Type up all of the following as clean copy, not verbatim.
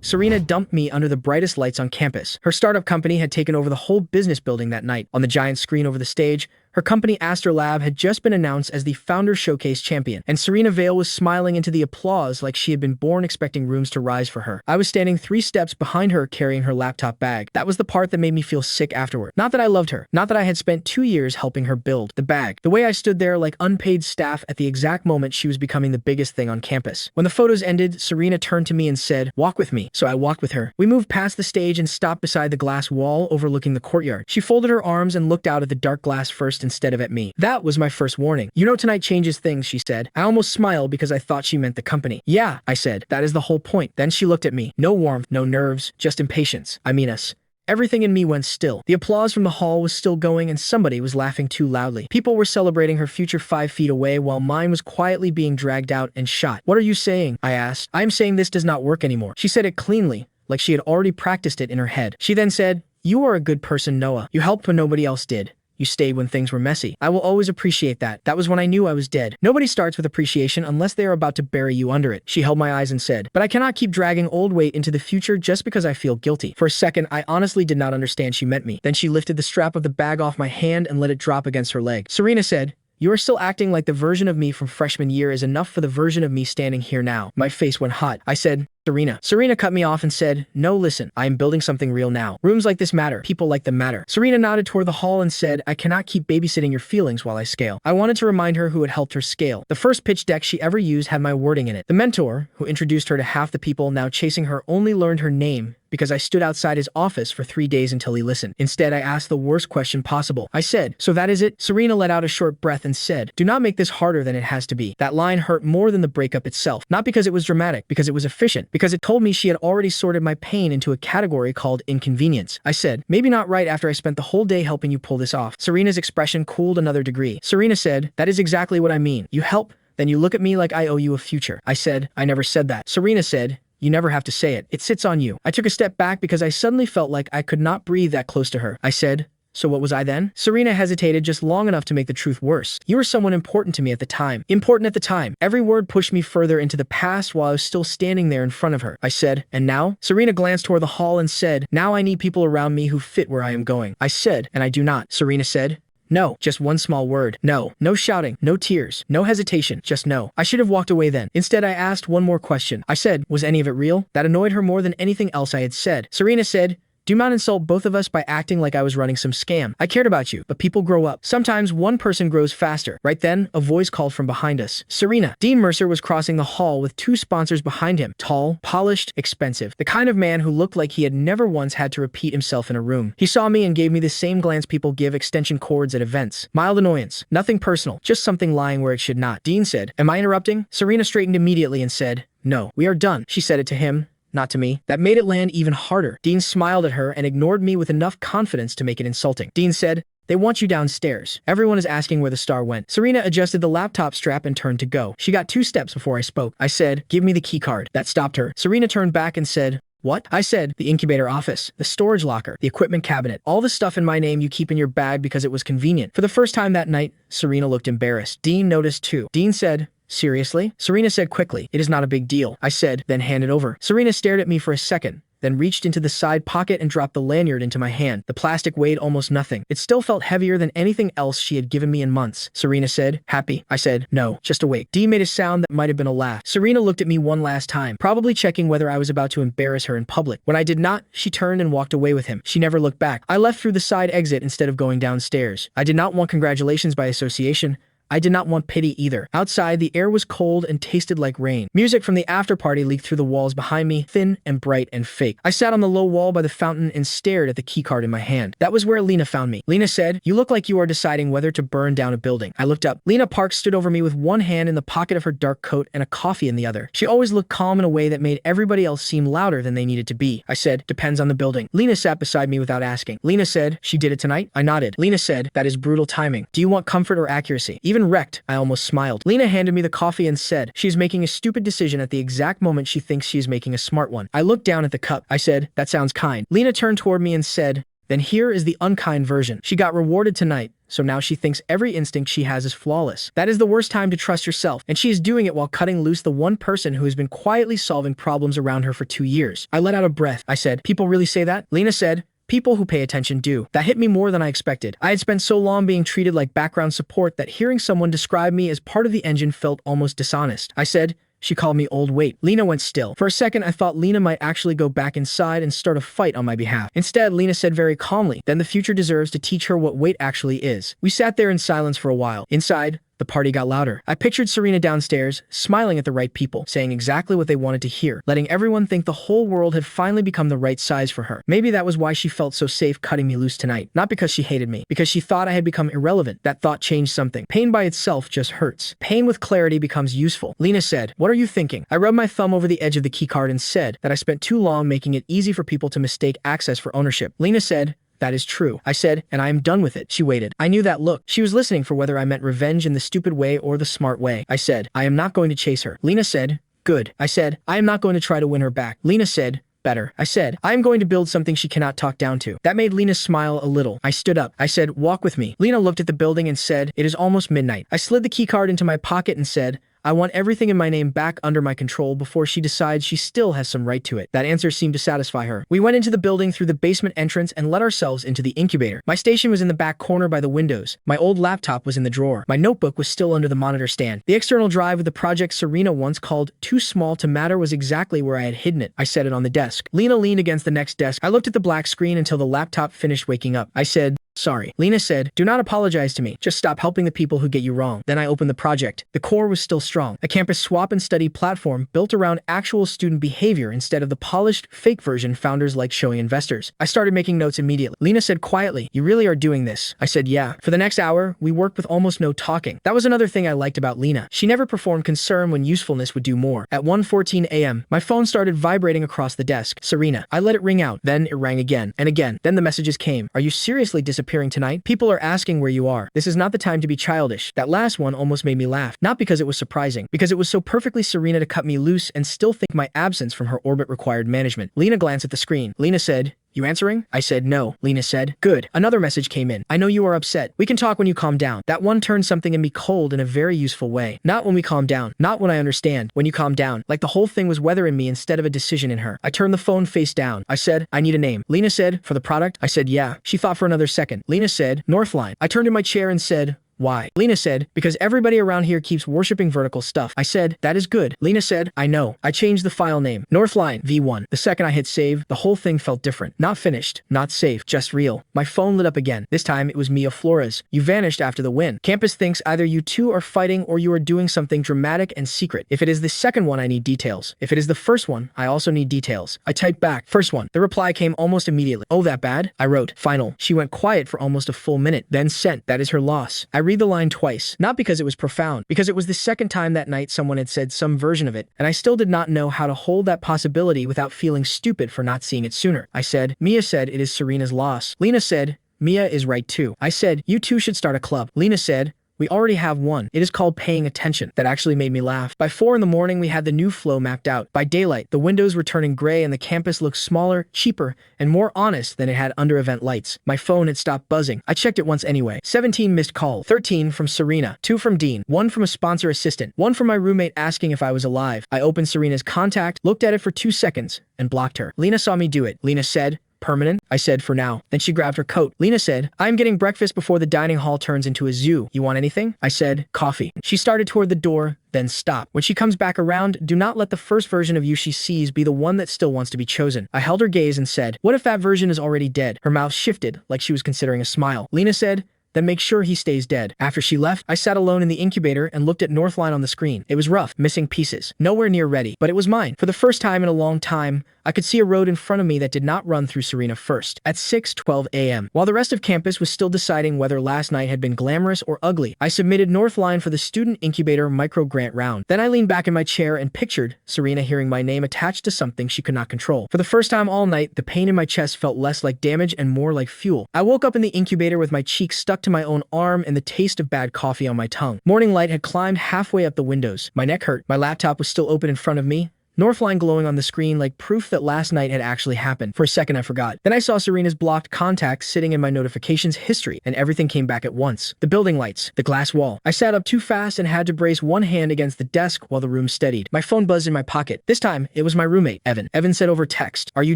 Serena dumped me under the brightest lights on campus. Her startup company had taken over the whole business building that night. On the giant screen over the stage, her company Astrolab had just been announced as the Founder Showcase champion, and Serena Vale was smiling into the applause like she had been born expecting rooms to rise for her. I was standing 3 steps behind her carrying her laptop bag. That was the part that made me feel sick afterward. Not that I loved her, not that I had spent 2 years helping her build the bag. The way I stood there like unpaid staff at the exact moment she was becoming the biggest thing on campus. When the photos ended, Serena turned to me and said, "Walk with me." So I walked with her. We moved past the stage and stopped beside the glass wall overlooking the courtyard. She folded her arms and looked out at the dark glass first instead of at me. That was my first warning. "You know tonight changes things," she said. I almost smiled because I thought she meant the company. "Yeah," I said. "That is the whole point." Then she looked at me. No warmth, no nerves, just impatience. I mean us. Everything in me went still. The applause from the hall was still going and somebody was laughing too loudly. People were celebrating her future 5 feet away while mine was quietly being dragged out and shot. "What are you saying?" I asked. "I am saying this does not work anymore." She said it cleanly, like she had already practiced it in her head. She then said, "You are a good person, Noah. You helped when nobody else did. You stayed when things were messy. I will always appreciate that." That was when I knew I was dead. Nobody starts with appreciation unless they are about to bury you under it. She held my eyes and said, "But I cannot keep dragging old weight into the future just because I feel guilty." For a second, I honestly did not understand she meant me. Then she lifted the strap of the bag off my hand and let it drop against her leg. Serena said, "You are still acting like the version of me from freshman year is enough for the version of me standing here now." My face went hot. I said, "Serena." Serena cut me off and said, "No, listen, I am building something real now. Rooms like this matter. People like them matter." Serena nodded toward the hall and said, "I cannot keep babysitting your feelings while I scale." I wanted to remind her who had helped her scale. The first pitch deck she ever used had my wording in it. The mentor, who introduced her to half the people now chasing her, only learned her name because I stood outside his office for 3 days until he listened. Instead, I asked the worst question possible. I said, "So that is it?" Serena let out a short breath and said, "Do not make this harder than it has to be." That line hurt more than the breakup itself. Not because it was dramatic, because it was efficient, because it told me she had already sorted my pain into a category called inconvenience. I said, "Maybe not right after I spent the whole day helping you pull this off." Serena's expression cooled another degree. Serena said, "That is exactly what I mean. You help, then you look at me like I owe you a future." I said, "I never said that." Serena said, "You never have to say it. It sits on you." I took a step back because I suddenly felt like I could not breathe that close to her. I said, "So what was I then?" Serena hesitated just long enough to make the truth worse. "You were someone important to me at the time." Important at the time. Every word pushed me further into the past while I was still standing there in front of her. I said, "And now?" Serena glanced toward the hall and said, "Now I need people around me who fit where I am going." I said, "And I do not." Serena said, "No." Just one small word. No. No shouting. No tears. No hesitation. Just no. I should have walked away then. Instead, I asked one more question. I said, "Was any of it real?" That annoyed her more than anything else I had said. Serena said, "Do not insult both of us by acting like I was running some scam. I cared about you, but people grow up. Sometimes one person grows faster." Right then, a voice called from behind us. "Serena." Dean Mercer was crossing the hall with 2 sponsors behind him. Tall, polished, expensive. The kind of man who looked like he had never once had to repeat himself in a room. He saw me and gave me the same glance people give extension cords at events. Mild annoyance. Nothing personal. Just something lying where it should not. Dean said, "Am I interrupting?" Serena straightened immediately and said, "No. We are done." She said it to him, not to me. That made it land even harder. Dean smiled at her and ignored me with enough confidence to make it insulting. Dean said, "They want you downstairs. Everyone is asking where the star went." Serena adjusted the laptop strap and turned to go. She got 2 steps before I spoke. I said, "Give me the key card." That stopped her. Serena turned back and said, "What?" I said, "The incubator office, the storage locker, the equipment cabinet, all the stuff in my name you keep in your bag because it was convenient." For the first time that night, Serena looked embarrassed. Dean noticed too. Dean said, "Seriously?" Serena said quickly, "It is not a big deal." I said, "Then hand it over." Serena stared at me for a second, then reached into the side pocket and dropped the lanyard into my hand. The plastic weighed almost nothing. It still felt heavier than anything else she had given me in months. Serena said, "Happy?" I said, "No, just awake." Dee made a sound that might have been a laugh. Serena looked at me one last time, probably checking whether I was about to embarrass her in public. When I did not, she turned and walked away with him. She never looked back. I left through the side exit instead of going downstairs. I did not want congratulations by association. I did not want pity either. Outside, the air was cold and tasted like rain. Music from the after-party leaked through the walls behind me, thin and bright and fake. I sat on the low wall by the fountain and stared at the keycard in my hand. That was where Lena found me. Lena said, "You look like you are deciding whether to burn down a building." I looked up. Lena Park stood over me with one hand in the pocket of her dark coat and a coffee in the other. She always looked calm in a way that made everybody else seem louder than they needed to be. I said, "Depends on the building." Lena sat beside me without asking. Lena said, "She did it tonight?" I nodded. Lena said, "That is brutal timing. Do you want comfort or accuracy?" Even wrecked, I almost smiled. Lena handed me the coffee and said, "She is making a stupid decision at the exact moment she thinks she is making a smart one." I looked down at the cup. I said, "That sounds kind." Lena turned toward me and said, Then here is the unkind version. She got rewarded tonight, so now she thinks every instinct she has is flawless. That is the worst time to trust yourself, and she is doing it while cutting loose the one person who has been quietly solving problems around her for 2 years. I let out a breath. I said, "People really say that?" Lena said, "People who pay attention do." That hit me more than I expected. I had spent so long being treated like background support that hearing someone describe me as part of the engine felt almost dishonest. I said, "She called me old weight." Lena went still. For a second, I thought Lena might actually go back inside and start a fight on my behalf. Instead, Lena said very calmly, "Then the future deserves to teach her what weight actually is." We sat there in silence for a while. Inside, the party got louder. I pictured Serena downstairs, smiling at the right people, saying exactly what they wanted to hear, letting everyone think the whole world had finally become the right size for her. Maybe that was why she felt so safe cutting me loose tonight. Not because she hated me, because she thought I had become irrelevant. That thought changed something. Pain by itself just hurts. Pain with clarity becomes useful. Lena said, "What are you thinking?" I rubbed my thumb over the edge of the keycard and said that I spent too long making it easy for people to mistake access for ownership. Lena said, "That is true." I said, "And I am done with it." She waited. I knew that look. She was listening for whether I meant revenge in the stupid way or the smart way. I said, "I am not going to chase her." Lena said, "Good." I said, "I am not going to try to win her back." Lena said, "Better." I said, "I am going to build something she cannot talk down to." That made Lena smile a little. I stood up. I said, "Walk with me." Lena looked at the building and said, "It is almost midnight." I slid the keycard into my pocket and said, "I want everything in my name back under my control before she decides she still has some right to it." That answer seemed to satisfy her. We went into the building through the basement entrance and let ourselves into the incubator. My station was in the back corner by the windows. My old laptop was in the drawer. My notebook was still under the monitor stand. The external drive with the project Serena once called too small to matter was exactly where I had hidden it. I set it on the desk. Lena leaned against the next desk. I looked at the black screen until the laptop finished waking up. I said, "Sorry." Lena said, "Do not apologize to me. Just stop helping the people who get you wrong." Then I opened the project. The core was still strong. A campus swap and study platform built around actual student behavior instead of the polished, fake version founders like showing investors. I started making notes immediately. Lena said quietly, "You really are doing this?" I said, "Yeah." For the next hour, we worked with almost no talking. That was another thing I liked about Lena. She never performed concern when usefulness would do more. At 1:14 a.m., my phone started vibrating across the desk. Serena. I let it ring out. Then it rang again and again. Then the messages came. "Are you seriously disappearing tonight? People are asking where you are. This is not the time to be childish." That last one almost made me laugh. Not because it was surprising, because it was so perfectly Serena to cut me loose and still think my absence from her orbit required management. Lena glanced at the screen. Lena said, "You answering?" I said, "No." Lena said, "Good." Another message came in. "I know you are upset. We can talk when you calm down." That one turned something in me cold in a very useful way. Not when we calm down. Not when I understand. When you calm down. Like the whole thing was weather in me instead of a decision in her. I turned the phone face down. I said, "I need a name." Lena said, "For the product?" I said, "Yeah." She thought for another second. Lena said, "Northline." I turned in my chair and said, "Why?" Lena said, "Because everybody around here keeps worshipping vertical stuff." I said, "That is good." Lena said, "I know." I changed the file name. Northline V1. The second I hit save, the whole thing felt different. Not finished, not safe, just real. My phone lit up again. This time it was Mia Flores. "You vanished after the win. Campus thinks either you two are fighting or you are doing something dramatic and secret. If it is the second one, I need details. If it is the first one, I also need details." I typed back, "First one." The reply came almost immediately. "Oh, that bad?" I wrote, "Final." She went quiet for almost a full minute, then sent, "That is her loss." I read the line twice, not because it was profound, because it was the second time that night someone had said some version of it, and I still did not know how to hold that possibility without feeling stupid for not seeing it sooner. I said, "Mia said it is Serena's loss." Lena said, "Mia is right too." I said, "You two should start a club." Lena said, "We already have one. It is called paying attention." That actually made me laugh. By 4 in the morning, we had the new flow mapped out. By daylight, the windows were turning gray and the campus looked smaller, cheaper, and more honest than it had under event lights. My phone had stopped buzzing. I checked it once anyway. 17 missed calls. 13 from Serena. 2 from Dean. 1 from a sponsor assistant. 1 from my roommate asking if I was alive. I opened Serena's contact, looked at it for 2 seconds, and blocked her. Lena saw me do it. Lena said, "Permanent?" I said, "For now." Then she grabbed her coat. Lena said, "I'm getting breakfast before the dining hall turns into a zoo. You want anything?" I said, "Coffee." She started toward the door, then stopped. "When she comes back around, do not let the first version of you she sees be the one that still wants to be chosen." I held her gaze and said, "What if that version is already dead?" Her mouth shifted, like she was considering a smile. Lena said, "Then make sure he stays dead." After she left, I sat alone in the incubator and looked at Northline on the screen. It was rough, missing pieces, nowhere near ready, but it was mine. For the first time in a long time, I could see a road in front of me that did not run through Serena first. At 6:12 a.m., while the rest of campus was still deciding whether last night had been glamorous or ugly, I submitted Northline for the Student Incubator Micro Grant round. Then I leaned back in my chair and pictured Serena hearing my name attached to something she could not control. For the first time all night, the pain in my chest felt less like damage and more like fuel. I woke up in the incubator with my cheek stuck to my own arm and the taste of bad coffee on my tongue. Morning light had climbed halfway up the windows. My neck hurt. My laptop was still open in front of me. Northline glowing on the screen like proof that last night had actually happened. For a second I forgot. Then I saw Serena's blocked contacts sitting in my notifications history, and everything came back at once. The building lights, the glass wall. I sat up too fast and had to brace one hand against the desk while the room steadied. My phone buzzed in my pocket. This time, it was my roommate, Evan. Evan said over text, "Are you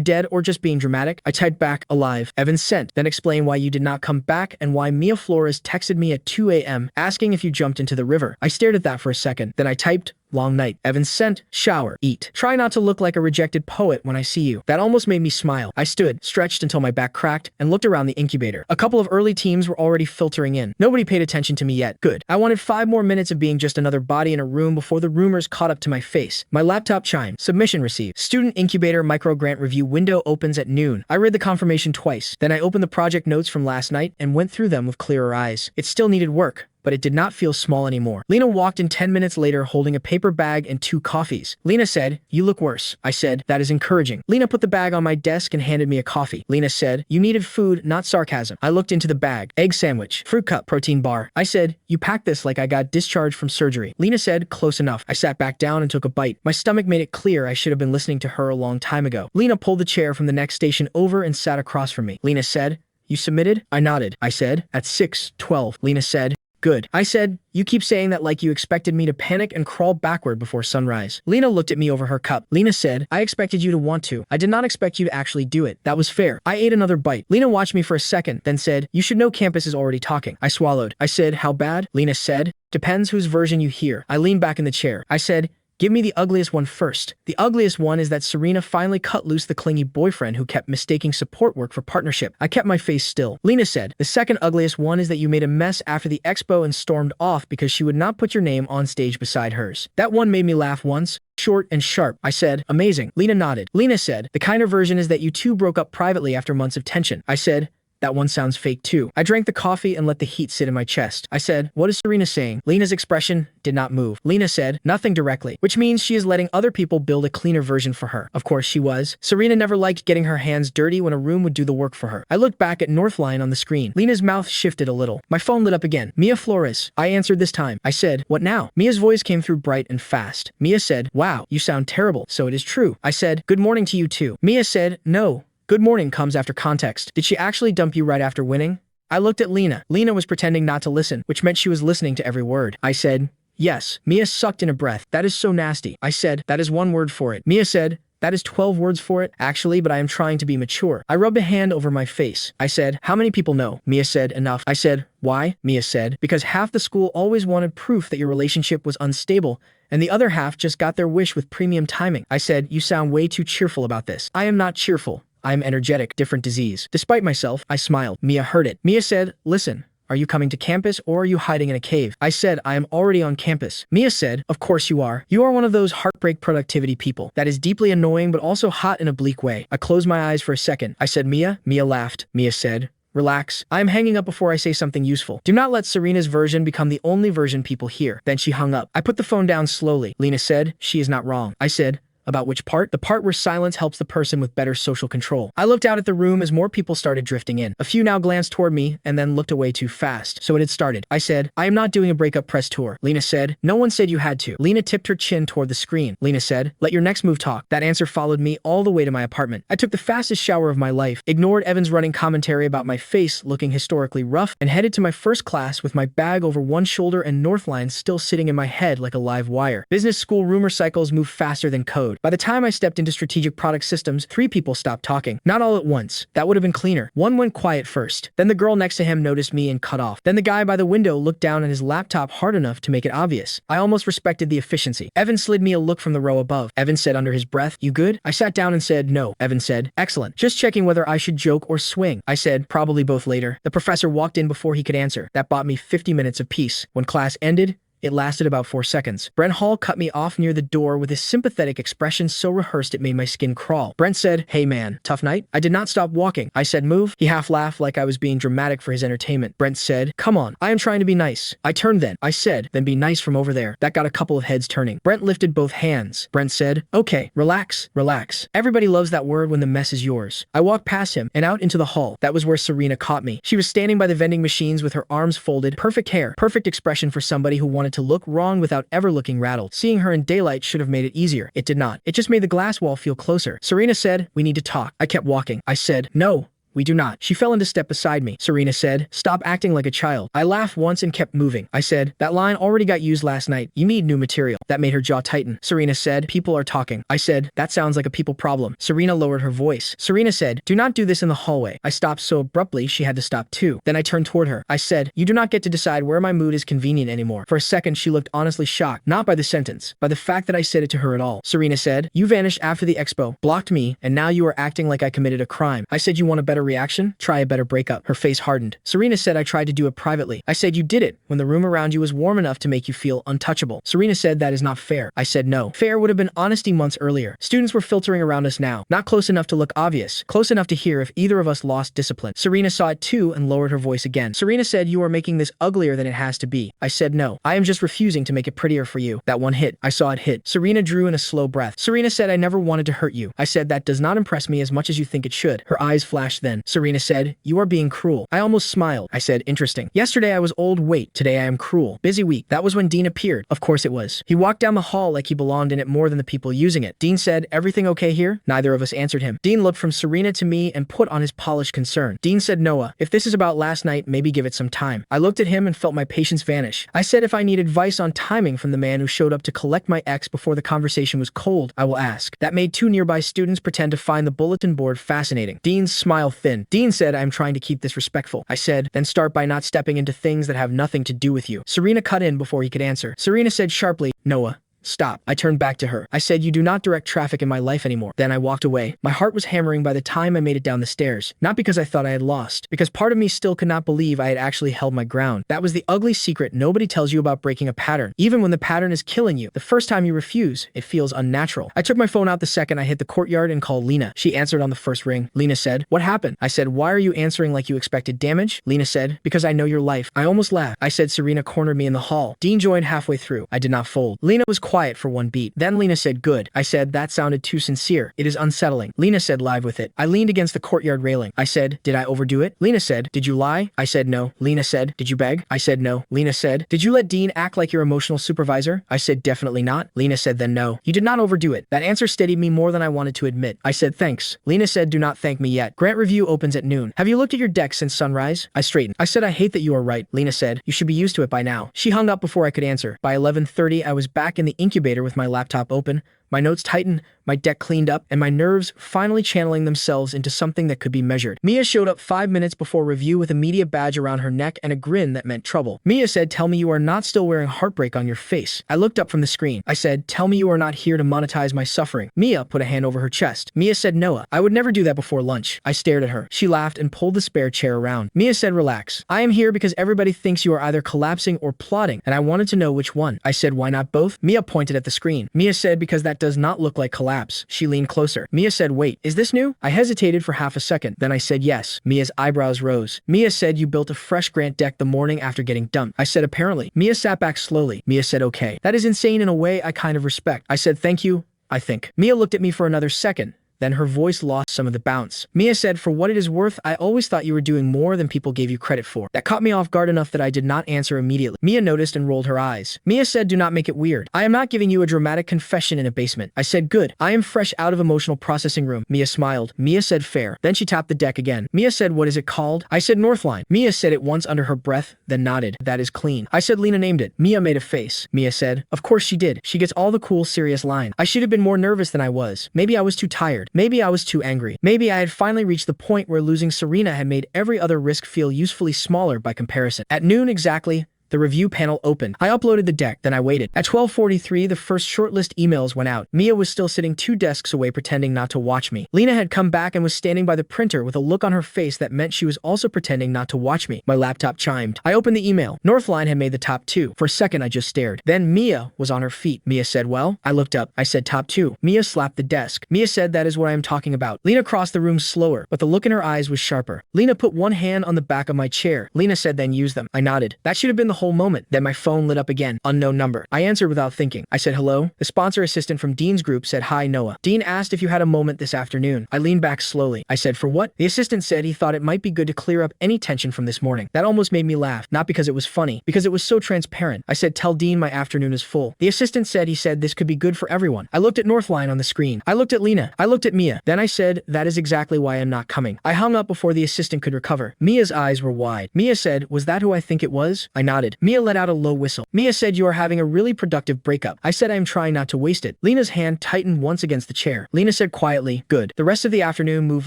dead or just being dramatic?" I typed back, "Alive." Evan sent, then explained why you did not come back and why Mia Flores texted me at 2 a.m. asking if you jumped into the river. I stared at that for a second. Then I typed, "Long night." Evan sent, "Shower, eat. Try not to look like a rejected poet when I see you." That almost made me smile. I stood, stretched until my back cracked, and looked around the incubator. A couple of early teams were already filtering in. Nobody paid attention to me yet. Good. I wanted 5 more minutes of being just another body in a room before the rumors caught up to my face. My laptop chimed. Submission received. Student incubator micro grant review window opens at noon. I read the confirmation twice. Then I opened the project notes from last night and went through them with clearer eyes. It still needed work, but it did not feel small anymore. Lena walked in 10 minutes later holding a paper bag and 2 coffees. Lena said, "You look worse." I said, "That is encouraging." Lena put the bag on my desk and handed me a coffee. Lena said, "You needed food, not sarcasm." I looked into the bag. Egg sandwich, fruit cup, protein bar. I said, "You packed this like I got discharged from surgery." Lena said, "Close enough." I sat back down and took a bite. My stomach made it clear I should have been listening to her a long time ago. Lena pulled the chair from the next station over and sat across from me. Lena said, "You submitted?" I nodded. I said, "At 6:12. Lena said, "Good." I said, "You keep saying that like you expected me to panic and crawl backward before sunrise." Lena looked at me over her cup. Lena said, "I expected you to want to. I did not expect you to actually do it." That was fair. I ate another bite. Lena watched me for a second, then said, "You should know campus is already talking." I swallowed. I said, "How bad?" Lena said, "Depends whose version you hear." I leaned back in the chair. I said, "Give me the ugliest one first." The ugliest one is that Serena finally cut loose the clingy boyfriend who kept mistaking support work for partnership. I kept my face still. Lena said, "The second ugliest one is that you made a mess after the expo and stormed off because she would not put your name on stage beside hers." That one made me laugh once. Short and sharp. I said, "Amazing." Lena nodded. Lena said, "The kinder version is that you two broke up privately after months of tension." I said, "That one sounds fake too." I drank the coffee and let the heat sit in my chest. I said, "What is Serena saying?" Lena's expression did not move. Lena said, "Nothing directly," which means she is letting other people build a cleaner version for her. Of course she was. Serena never liked getting her hands dirty when a room would do the work for her. I looked back at Northline on the screen. Lena's mouth shifted a little. My phone lit up again. "Mia Flores." I answered this time. I said, "What now?" Mia's voice came through bright and fast. Mia said, "Wow, you sound terrible." "So it is true." I said, "Good morning to you too." Mia said, "No. Good morning comes after context. Did she actually dump you right after winning?" I looked at Lena. Lena was pretending not to listen, which meant she was listening to every word. I said, "Yes." Mia sucked in a breath. "That is so nasty." I said, "That is 1 word for it." Mia said, "That is 12 words for it." "Actually, but I am trying to be mature." I rubbed a hand over my face. I said, "How many people know?" Mia said, "Enough." I said, "Why?" Mia said, "Because half the school always wanted proof that your relationship was unstable, and the other half just got their wish with premium timing." I said, "You sound way too cheerful about this." "I am not cheerful. I am energetic, different disease." Despite myself, I smiled. Mia heard it. Mia said, "Listen, are you coming to campus or are you hiding in a cave?" I said, "I am already on campus." Mia said, "Of course you are. You are one of those heartbreak productivity people. That is deeply annoying but also hot in a bleak way." I closed my eyes for a second. I said, "Mia?" Mia laughed. Mia said, "Relax. I am hanging up before I say something useful. Do not let Serena's version become the only version people hear." Then she hung up. I put the phone down slowly. Lena said, "She is not wrong." I said, "About which part?" "The part where silence helps the person with better social control." I looked out at the room as more people started drifting in. A few now glanced toward me and then looked away too fast. So it had started. I said, "I am not doing a breakup press tour." Lena said, "No one said you had to." Lena tipped her chin toward the screen. Lena said, "Let your next move talk." That answer followed me all the way to my apartment. I took the fastest shower of my life, ignored Evan's running commentary about my face looking historically rough, and headed to my first class with my bag over one shoulder and Northline still sitting in my head like a live wire. Business school rumor cycles move faster than code. By the time I stepped into strategic product systems, 3 people stopped talking. Not all at once. That would have been cleaner. One went quiet first. Then the girl next to him noticed me and cut off. Then the guy by the window looked down at his laptop hard enough to make it obvious. I almost respected the efficiency. Evan slid me a look from the row above. Evan said under his breath, "You good?" I sat down and said, "No." Evan said, "Excellent. Just checking whether I should joke or swing." I said, "Probably both later." The professor walked in before he could answer. That bought me 50 minutes of peace. When class ended, it lasted about 4 seconds. Brent Hall cut me off near the door with his sympathetic expression so rehearsed it made my skin crawl. Brent said, "Hey man, tough night?" I did not stop walking. I said, "Move." He half laughed like I was being dramatic for his entertainment. Brent said, "Come on, I am trying to be nice." I turned then. I said, "Then be nice from over there." That got a couple of heads turning. Brent lifted both hands. Brent said, "Okay, relax, relax. Everybody loves that word when the mess is yours." I walked past him and out into the hall. That was where Serena caught me. She was standing by the vending machines with her arms folded, perfect hair, perfect expression for somebody who wanted to look wrong without ever looking rattled. Seeing her in daylight should have made it easier. It did not. It just made the glass wall feel closer. Serena said, "We need to talk." I kept walking. I said, "No. We do not." She fell into step beside me. Serena said, "Stop acting like a child." I laughed once and kept moving. I said, "That line already got used last night. You need new material." That made her jaw tighten. Serena said, "People are talking." I said, "That sounds like a people problem." Serena lowered her voice. Serena said, "Do not do this in the hallway." I stopped so abruptly she had to stop too. Then I turned toward her. I said, "You do not get to decide where my mood is convenient anymore." For a second she looked honestly shocked, not by the sentence, by the fact that I said it to her at all. Serena said, "You vanished after the expo, blocked me, and now you are acting like I committed a crime." I said, "You want a better reaction? Try a better breakup." Her face hardened. Serena said, "I tried to do it privately." I said, "You did it when the room around you was warm enough to make you feel untouchable." Serena said, "That is not fair." I said, "No. Fair would have been honesty months earlier. Students were filtering around us now. Not close enough to look obvious. Close enough to hear if either of us lost discipline." Serena saw it too and lowered her voice again. Serena said, "You are making this uglier than it has to be." I said, "No. I am just refusing to make it prettier for you." That one hit. I saw it hit. Serena drew in a slow breath. Serena said, "I never wanted to hurt you." I said, "That does not impress me as much as you think it should." Her eyes flashed then. Serena said, "You are being cruel." I almost smiled. I said, "Interesting. Yesterday I was old, wait, today I am cruel. Busy week." That was when Dean appeared. Of course it was. He walked down the hall like he belonged in it more than the people using it. Dean said, "Everything okay here?" Neither of us answered him. Dean looked from Serena to me and put on his polished concern. Dean said, "Noah, if this is about last night, maybe give it some time." I looked at him and felt my patience vanish. I said, "If I need advice on timing from the man who showed up to collect my ex before the conversation was cold, I will ask." That made two nearby students pretend to find the bulletin board fascinating. Dean's smile thinned. Dean said, "I am trying to keep this respectful." I said, "Then start by not stepping into things that have nothing to do with you." Serena cut in before he could answer. Serena said sharply, "Noah, stop." I turned back to her. I said, "You do not direct traffic in my life anymore." Then I walked away. My heart was hammering by the time I made it down the stairs. Not because I thought I had lost, because part of me still could not believe I had actually held my ground. That was the ugly secret nobody tells you about breaking a pattern. Even when the pattern is killing you, the first time you refuse, it feels unnatural. I took my phone out the second I hit the courtyard and called Lena. She answered on the first ring. Lena said, "What happened?" I said, "Why are you answering like you expected damage?" Lena said, "Because I know your life." I almost laughed. I said, "Serena cornered me in the hall." Dean joined halfway through. I did not fold. Lena was quiet for one beat. Then Lena said, "Good." I said, "That sounded too sincere. It is unsettling." Lena said, "Live with it." I leaned against the courtyard railing. I said, "Did I overdo it?" Lena said, "Did you lie?" I said, "No." Lena said, "Did you beg?" I said, "No." Lena said, "Did you let Dean act like your emotional supervisor?" I said, "Definitely not." Lena said, "Then no. You did not overdo it." That answer steadied me more than I wanted to admit. I said, "Thanks." Lena said, "Do not thank me yet. Grant review opens at noon. Have you looked at your deck since sunrise?" I straightened. I said, "I hate that you are right." Lena said, "You should be used to it by now." She hung up before I could answer. By 11:30, I was back in the incubator with my laptop open, my notes tightened, my deck cleaned up, and my nerves finally channeling themselves into something that could be measured. Mia showed up 5 minutes before review with a media badge around her neck and a grin that meant trouble. Mia said, "Tell me you are not still wearing heartbreak on your face." I looked up from the screen. I said, "Tell me you are not here to monetize my suffering." Mia put a hand over her chest. Mia said, "Noah, I would never do that before lunch." I stared at her. She laughed and pulled the spare chair around. Mia said, "Relax. I am here because everybody thinks you are either collapsing or plotting, and I wanted to know which one." I said, "Why not both?" Mia pointed at the screen. Mia said, "Because that does not look like collapse." She leaned closer. Mia said, "Wait, is this new?" I hesitated for half a second. Then I said, "Yes." Mia's eyebrows rose. Mia said, "You built a fresh Grant deck the morning after getting dumped." I said, "Apparently." Mia sat back slowly. Mia said, "Okay. That is insane in a way I kind of respect." I said, "Thank you, I think." Mia looked at me for another second. Then her voice lost some of the bounce. Mia said, "For what it is worth, I always thought you were doing more than people gave you credit for." That caught me off guard enough that I did not answer immediately. Mia noticed and rolled her eyes. Mia said, "Do not make it weird. I am not giving you a dramatic confession in a basement." I said, "Good. I am fresh out of emotional processing room." Mia smiled. Mia said, "Fair." Then she tapped the deck again. Mia said, "What is it called?" I said, "Northline." Mia said it once under her breath, then nodded. "That is clean." I said, "Lena named it." Mia made a face. Mia said, "Of course she did. She gets all the cool, serious lines." I should have been more nervous than I was. Maybe I was too tired. Maybe I was too angry. Maybe I had finally reached the point where losing Serena had made every other risk feel usefully smaller by comparison. At noon exactly, the review panel opened. I uploaded the deck, then I waited. At 12:43, the first shortlist emails went out. Mia was still sitting 2 desks away pretending not to watch me. Lena had come back and was standing by the printer with a look on her face that meant she was also pretending not to watch me. My laptop chimed. I opened the email. Northline had made the top 2. For a second, I just stared. Then Mia was on her feet. Mia said, "Well?" I looked up. I said, "Top 2. Mia slapped the desk. Mia said, "That is what I am talking about." Lena crossed the room slower, but the look in her eyes was sharper. Lena put one hand on the back of my chair. Lena said, "Then use them." I nodded. That should have been the whole moment. Then my phone lit up again. Unknown number. I answered without thinking. I said hello. The sponsor assistant from Dean's group said hi Noah. Dean asked if you had a moment this afternoon. I leaned back slowly. I said for what? The assistant said he thought it might be good to clear up any tension from this morning. That almost made me laugh. Not because it was funny, because it was so transparent. I said tell Dean my afternoon is full. The assistant said he said this could be good for everyone. I looked at Northline on the screen. I looked at Lena. I looked at Mia. Then I said that is exactly why I'm not coming. I hung up before the assistant could recover. Mia's eyes were wide. Mia said, was that who I think it was? I nodded. Mia let out a low whistle. Mia said you are having a really productive breakup. I said I am trying not to waste it. Lena's hand tightened once against the chair. Lena said quietly, good. The rest of the afternoon moved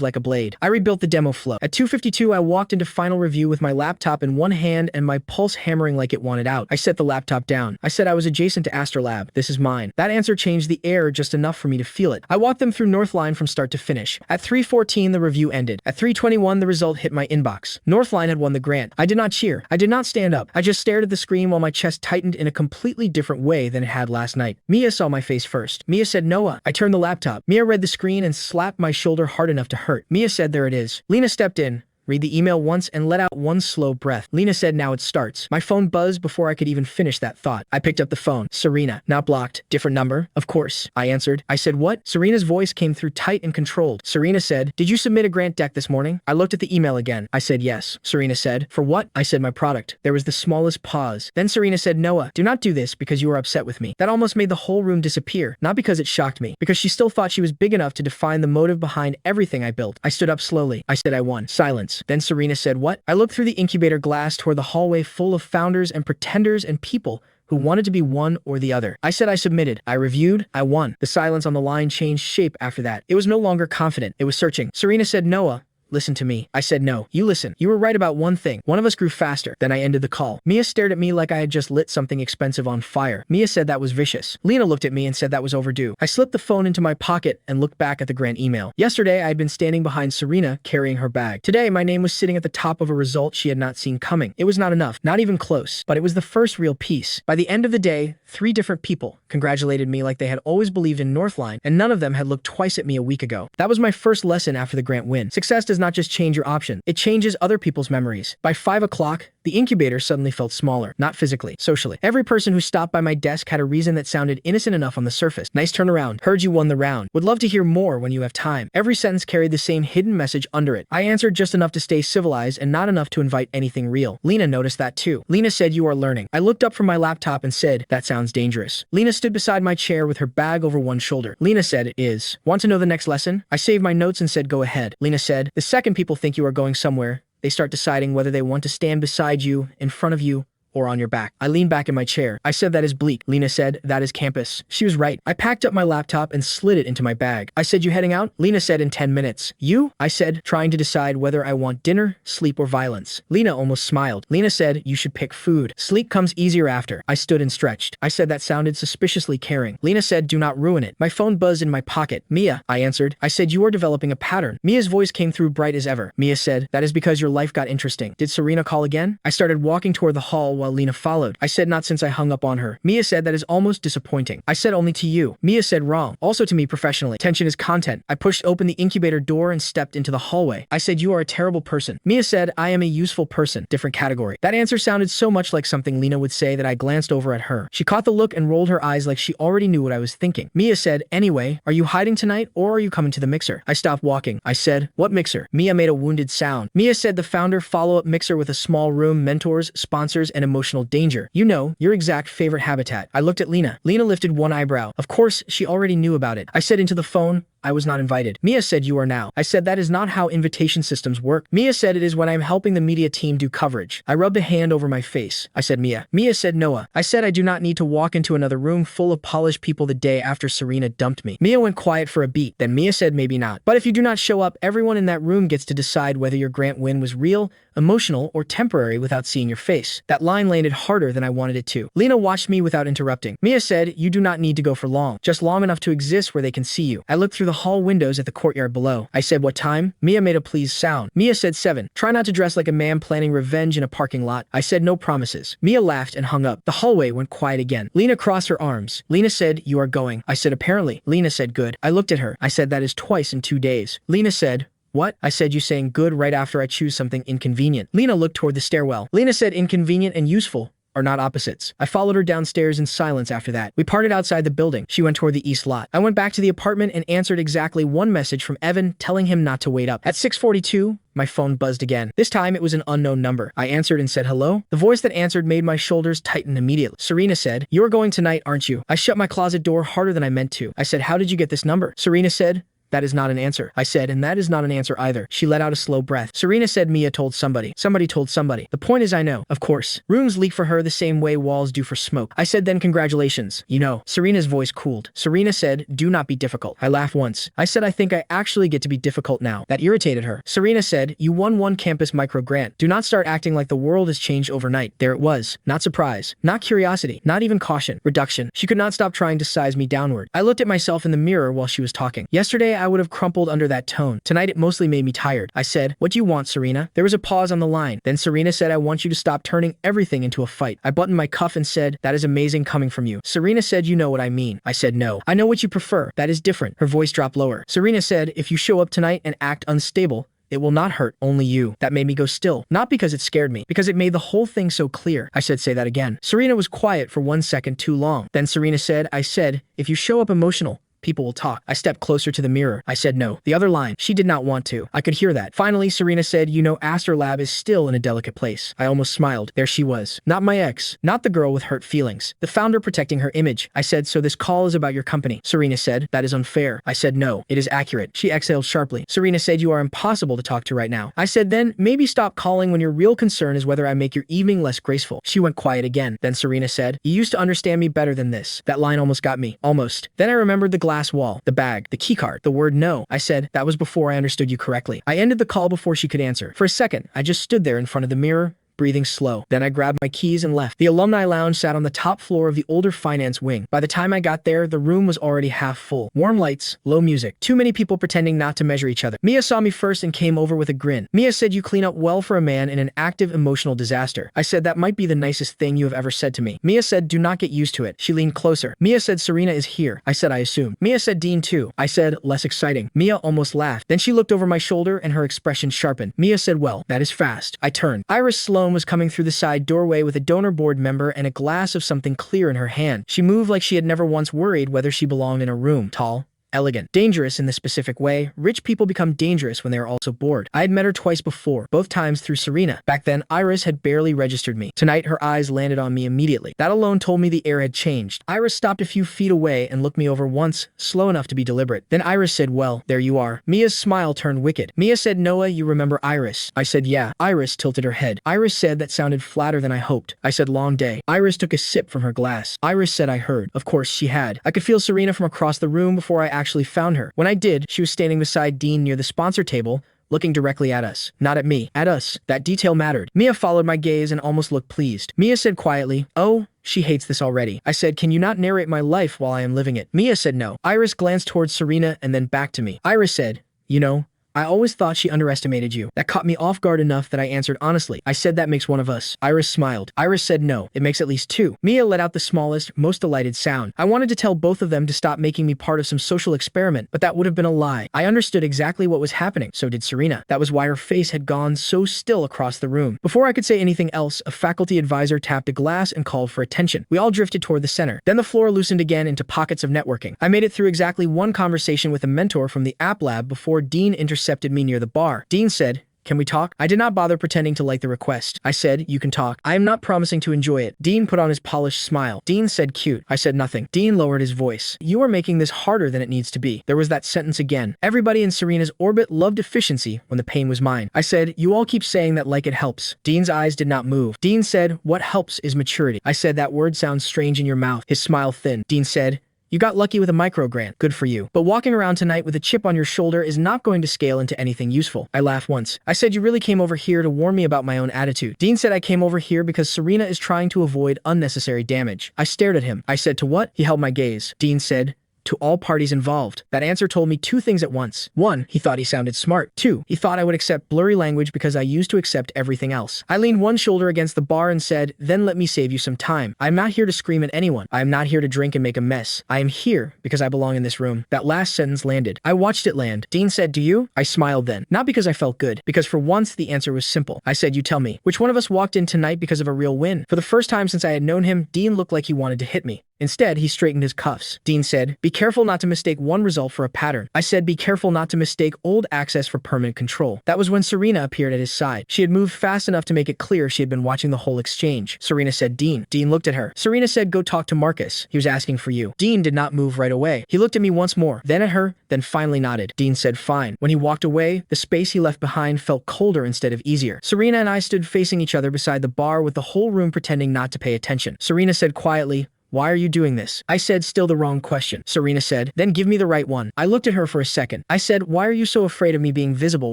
like a blade. I rebuilt the demo flow. At 2:52 I walked into final review with my laptop in one hand and my pulse hammering like it wanted out. I set the laptop down. I said I was adjacent to Astrolab. This is mine. That answer changed the air just enough for me to feel it. I walked them through Northline from start to finish. At 3:14 the review ended. At 3:21 the result hit my inbox. Northline had won the grant. I did not cheer. I did not stand up. I just stared at the screen while my chest tightened in a completely different way than it had last night. Mia saw my face first. Mia said Noah. I turned the laptop. Mia read the screen and slapped my shoulder hard enough to hurt. Mia said there it is. Lena stepped in. Read the email once and let out one slow breath. Lena said now it starts. My phone buzzed before I could even finish that thought. I picked up the phone. Serena. Not blocked. Different number? Of course. I answered. I said what? Serena's voice came through tight and controlled. Serena said, did you submit a grant deck this morning? I looked at the email again. I said yes. Serena said, for what? I said my product. There was the smallest pause. Then Serena said, Noah, do not do this because you are upset with me. That almost made the whole room disappear. Not because it shocked me, because she still thought she was big enough to define the motive behind everything I built. I stood up slowly. I said I won. Silence. Then Serena said, what? I looked through the incubator glass toward the hallway full of founders and pretenders and people who wanted to be one or the other. I said I submitted. I reviewed. I won. The silence on the line changed shape after that. It was no longer confident. It was searching. Serena said, Noah, listen to me. I said no. You listen. You were right about one thing. One of us grew faster. Then I ended the call. Mia stared at me like I had just lit something expensive on fire. Mia said that was vicious. Lena looked at me and said that was overdue. I slipped the phone into my pocket and looked back at the grant email. Yesterday, I had been standing behind Serena carrying her bag. Today, my name was sitting at the top of a result she had not seen coming. It was not enough. Not even close. But it was the first real piece. By the end of the day, 3 different people congratulated me like they had always believed in Northline, and none of them had looked twice at me a week ago. That was my first lesson after the grant win. Success does not just change your option. It changes other people's memories. By 5 o'clock, the incubator suddenly felt smaller, not physically, socially. Every person who stopped by my desk had a reason that sounded innocent enough on the surface. Nice turnaround. Heard you won the round. Would love to hear more when you have time. Every sentence carried the same hidden message under it. I answered just enough to stay civilized and not enough to invite anything real. Lena noticed that too. Lena said you are learning. I looked up from my laptop and said, that sounds dangerous. Lena stood beside my chair with her bag over one shoulder. Lena said, it is. Want to know the next lesson? I saved my notes and said, go ahead. Lena said, the second people think you are going somewhere, they start deciding whether they want to stand beside you, in front of you, or on your back. I leaned back in my chair. I said that is bleak. Lena said, that is campus. She was right. I packed up my laptop and slid it into my bag. I said, you heading out? Lena said, in 10 minutes. You? I said, trying to decide whether I want dinner, sleep, or violence. Lena almost smiled. Lena said, you should pick food. Sleep comes easier after. I stood and stretched. I said that sounded suspiciously caring. Lena said, do not ruin it. My phone buzzed in my pocket. Mia, I answered. I said, you are developing a pattern. Mia's voice came through bright as ever. Mia said, that is because your life got interesting. Did Serena call again? I started walking toward the hall while Lena followed. I said not since I hung up on her. Mia said that is almost disappointing. I said only to you. Mia said wrong. Also to me professionally. Tension is content. I pushed open the incubator door and stepped into the hallway. I said you are a terrible person. Mia said I am a useful person. Different category. That answer sounded so much like something Lena would say that I glanced over at her. She caught the look and rolled her eyes like she already knew what I was thinking. Mia said, anyway, are you hiding tonight or are you coming to the mixer? I stopped walking. I said, what mixer? Mia made a wounded sound. Mia said the founder follow-up mixer with a small room, mentors, sponsors, and emotional danger. You know, your exact favorite habitat. I looked at Lena. Lena lifted one eyebrow. Of course, she already knew about it. I said into the phone, I was not invited. Mia said you are now. I said that is not how invitation systems work. Mia said it is when I am helping the media team do coverage. I rubbed a hand over my face. I said Mia. Mia said Noah. I said I do not need to walk into another room full of polished people the day after Serena dumped me. Mia went quiet for a beat. Then Mia said maybe not. But if you do not show up, everyone in that room gets to decide whether your grant win was real, emotional, or temporary without seeing your face. That line landed harder than I wanted it to. Lena watched me without interrupting. Mia said, you do not need to go for long, just long enough to exist where they can see you. I looked through the hall windows at the courtyard below. I said, what time? Mia made a pleased sound. Mia said 7. Try not to dress like a man planning revenge in a parking lot. I said no promises. Mia laughed and hung up. The hallway went quiet again. Lena crossed her arms. Lena said, you are going. I said, apparently. Lena said, good. I looked at her. I said, that is twice in 2 days. Lena said, what? I said, you saying good right after I choose something inconvenient. Lena looked toward the stairwell. Lena said inconvenient and useful. are not opposites. I followed her downstairs in silence after that. We parted outside the building. She went toward the east lot. I went back to the apartment and answered exactly one message from Evan telling him not to wait up. At 6:42, my phone buzzed again. This time it was an unknown number. I answered and said hello. The voice that answered made my shoulders tighten immediately. Serena said, "You are going tonight, aren't you?" I shut my closet door harder than I meant to. I said, "How did you get this number?" Serena said, "That is not an answer." I said, "And that is not an answer either." She let out a slow breath. Serena said Mia told somebody. Somebody told somebody. The point is I know. Of course. Rooms leak for her the same way walls do for smoke. I said then congratulations. You know. Serena's voice cooled. Serena said, "Do not be difficult." I laughed once. I said I think I actually get to be difficult now. That irritated her. Serena said, "You won one campus micro grant. Do not start acting like the world has changed overnight." There it was. Not surprise. Not curiosity. Not even caution. Reduction. She could not stop trying to size me downward. I looked at myself in the mirror while she was talking. Yesterday I would have crumpled under that tone. Tonight it mostly made me tired. I said, "What do you want, Serena?" There was a pause on the line. Then Serena said, "I want you to stop turning everything into a fight." I buttoned my cuff and said, "That is amazing coming from you." Serena said, "You know what I mean." I said, "No. I know what you prefer. That is different." Her voice dropped lower. Serena said, "If you show up tonight and act unstable, it will not hurt, only you." That made me go still. Not because it scared me, because it made the whole thing so clear. I said, "Say that again." Serena was quiet for 1 second too long. Then Serena said, "I said, if you show up emotional, people will talk." I stepped closer to the mirror. I said no. The other line. She did not want to. I could hear that. Finally, Serena said, "You know, Astrolab is still in a delicate place." I almost smiled. There she was. Not my ex. Not the girl with hurt feelings. The founder protecting her image. I said, "So this call is about your company." Serena said, "That is unfair." I said, "No, it is accurate." She exhaled sharply. Serena said, "You are impossible to talk to right now." I said, "Then maybe stop calling when your real concern is whether I make your evening less graceful." She went quiet again. Then Serena said, "You used to understand me better than this." That line almost got me. Almost. Then I remembered the glass wall, the bag, the keycard, the word no. I said, "That was before I understood you correctly." I ended the call before she could answer. For a second, I just stood there in front of the mirror, breathing slow. Then I grabbed my keys and left. The alumni lounge sat on the top floor of the older finance wing. By the time I got there, the room was already half full. Warm lights, low music, too many people pretending not to measure each other. Mia saw me first and came over with a grin. Mia said, "You clean up well for a man in an active emotional disaster." I said, "That might be the nicest thing you have ever said to me." Mia said, "Do not get used to it." She leaned closer. Mia said, "Serena is here." I said, "I assume." Mia said, "Dean too." I said, "Less exciting." Mia almost laughed. Then she looked over my shoulder and her expression sharpened. Mia said, "Well, that is fast." I turned. Iris Sloan was coming through the side doorway with a donor board member and a glass of something clear in her hand. She moved like she had never once worried whether she belonged in a room. Tall, elegant, dangerous in the specific way. Rich people become dangerous when they are also bored. I had met her twice before, both times through Serena. Back then, Iris had barely registered me. Tonight, her eyes landed on me immediately. That alone told me the air had changed. Iris stopped a few feet away and looked me over once, slow enough to be deliberate. Then Iris said, "Well, there you are." Mia's smile turned wicked. Mia said, "Noah, you remember Iris?" I said, "Yeah." Iris tilted her head. Iris said, "That sounded flatter than I hoped." I said, "Long day." Iris took a sip from her glass. Iris said, "I heard." Of course, she had. I could feel Serena from across the room before I actually found her. When I did, she was standing beside Dean near the sponsor table, looking directly at us. Not at me. At us. That detail mattered. Mia followed my gaze and almost looked pleased. Mia said quietly, "Oh, she hates this already." I said, "Can you not narrate my life while I am living it?" Mia said no. Iris glanced towards Serena and then back to me. Iris said, "You know, I always thought she underestimated you." That caught me off guard enough that I answered honestly. I said, "That makes one of us." Iris smiled. Iris said, "No, it makes at least two." Mia let out the smallest, most delighted sound. I wanted to tell both of them to stop making me part of some social experiment, but that would have been a lie. I understood exactly what was happening. So did Serena. That was why her face had gone so still across the room. Before I could say anything else, a faculty advisor tapped a glass and called for attention. We all drifted toward the center. Then the floor loosened again into pockets of networking. I made it through exactly one conversation with a mentor from the app lab before Dean intercepted me near the bar. Dean said, "Can we talk?" I did not bother pretending to like the request. I said, "You can talk. I am not promising to enjoy it." Dean put on his polished smile. Dean said, "Cute." I said nothing. Dean lowered his voice. "You are making this harder than it needs to be." There was that sentence again. Everybody in Serena's orbit loved efficiency when the pain was mine. I said, "You all keep saying that like it helps." Dean's eyes did not move. Dean said, "What helps is maturity." I said, "That word sounds strange in your mouth." His smile thinned. Dean said, "You got lucky with a micro grant. Good for you. But walking around tonight with a chip on your shoulder is not going to scale into anything useful." I laughed once. I said, "You really came over here to warn me about my own attitude." Dean said, "I came over here because Serena is trying to avoid unnecessary damage." I stared at him. I said, "To what?" He held my gaze. Dean said, to all parties involved. That answer told me two things at once. One, he thought he sounded smart. Two, he thought I would accept blurry language because I used to accept everything else. I leaned one shoulder against the bar and said, then let me save you some time. I am not here to scream at anyone. I am not here to drink and make a mess. I am here because I belong in this room. That last sentence landed. I watched it land. Dean said, do you? I smiled then. Not because I felt good, because for once the answer was simple. I said, you tell me. Which one of us walked in tonight because of a real win? For the first time since I had known him, Dean looked like he wanted to hit me. Instead, he straightened his cuffs. Dean said, be careful not to mistake one result for a pattern. I said, be careful not to mistake old access for permanent control. That was when Serena appeared at his side. She had moved fast enough to make it clear she had been watching the whole exchange. Serena said, Dean. Dean looked at her. Serena said, go talk to Marcus. He was asking for you. Dean did not move right away. He looked at me once more, then at her, then finally nodded. Dean said, fine. When he walked away, the space he left behind felt colder instead of easier. Serena and I stood facing each other beside the bar with the whole room pretending not to pay attention. Serena said quietly, why are you doing this? I said, still the wrong question. Serena said, then give me the right one. I looked at her for a second. I said, why are you so afraid of me being visible